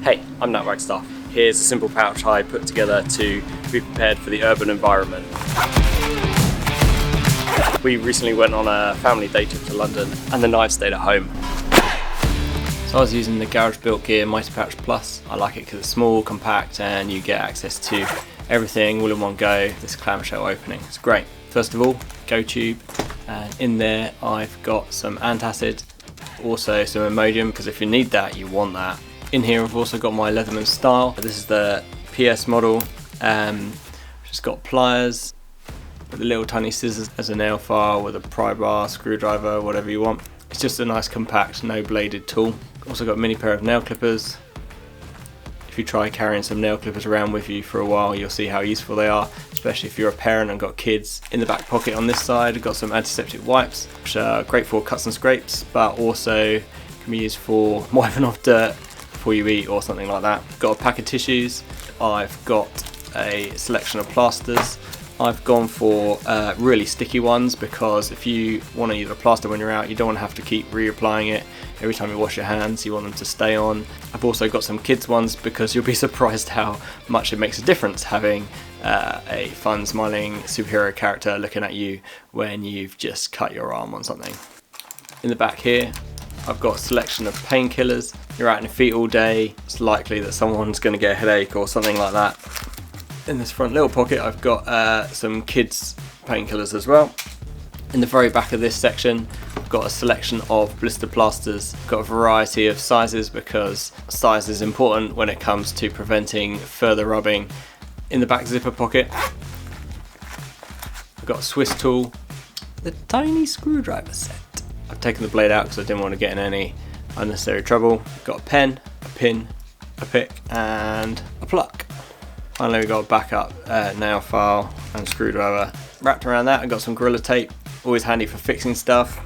Hey, I'm Nat Wagstaff. Here's a simple pouch I put together to be prepared for the urban environment. We recently went on a family day trip to London and the night stayed at home. So I was using the Garage Built Gear Mighty Pouch Plus. I like it because it's small, compact, and you get access to everything all in one go. This clamshell opening, it's great. First of all, Go Tube, and in there I've got some antacid, also some Imodium, because if you need that, you want that. In here I've also got my Leatherman Style. This is the PS model, just got pliers, with the little tiny scissors as a nail file, with a pry bar, screwdriver, whatever you want. It's just a nice compact, no bladed tool. Also got a mini pair of nail clippers. If you try carrying some nail clippers around with you for a while, you'll see how useful they are, especially if you're a parent and got kids. In the back pocket on this side, I've got some antiseptic wipes, which are great for cuts and scrapes, but also can be used for wiping off dirt before you eat or something like that. Got a pack of tissues. I've got a selection of plasters. I've gone for really sticky ones, because if you want to use a plaster when you're out, you don't want to have to keep reapplying it every time you wash your hands. You want them to stay on. I've also got some kids ones, because you'll be surprised how much it makes a difference having a fun smiling superhero character looking at you when you've just cut your arm on something. In the back here I've got a selection of painkillers. You're out in your feet all day, it's likely that someone's going to get a headache or something like that. In this front little pocket I've got some kids painkillers as well. In the very back of this section I've got a selection of blister plasters. I've got a variety of sizes, because size is important when it comes to preventing further rubbing. In the back zipper pocket I've got a Swiss tool, the tiny screwdriver set. I've taken the blade out because I didn't want to get in any unnecessary trouble. I've got a pen, a pin, a pick and a pluck. Finally we've got a backup nail file and screwdriver. Wrapped around that I've got some Gorilla Tape, always handy for fixing stuff.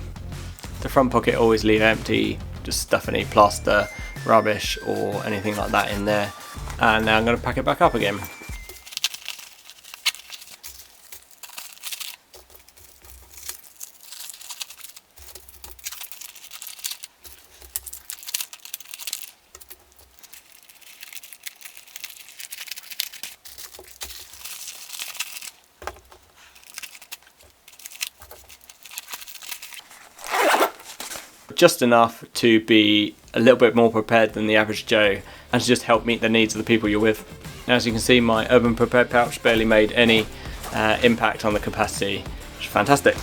The front pocket always leave empty, just stuff any plaster, rubbish or anything like that in there. And now I'm going to pack it back up again. Just enough to be a little bit more prepared than the average Joe, and to just help meet the needs of the people you're with. Now, as you can see, my Urban Prepared pouch barely made any impact on the capacity, which is fantastic.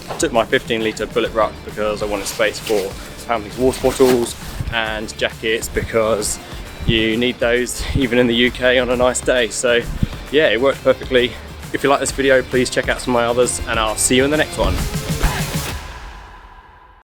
I took my 15-litre bullet ruck because I wanted space for family's water bottles and jackets, because you need those even in the UK on a nice day. So yeah, it worked perfectly. If you like this video, please check out some of my others, and I'll see you in the next one.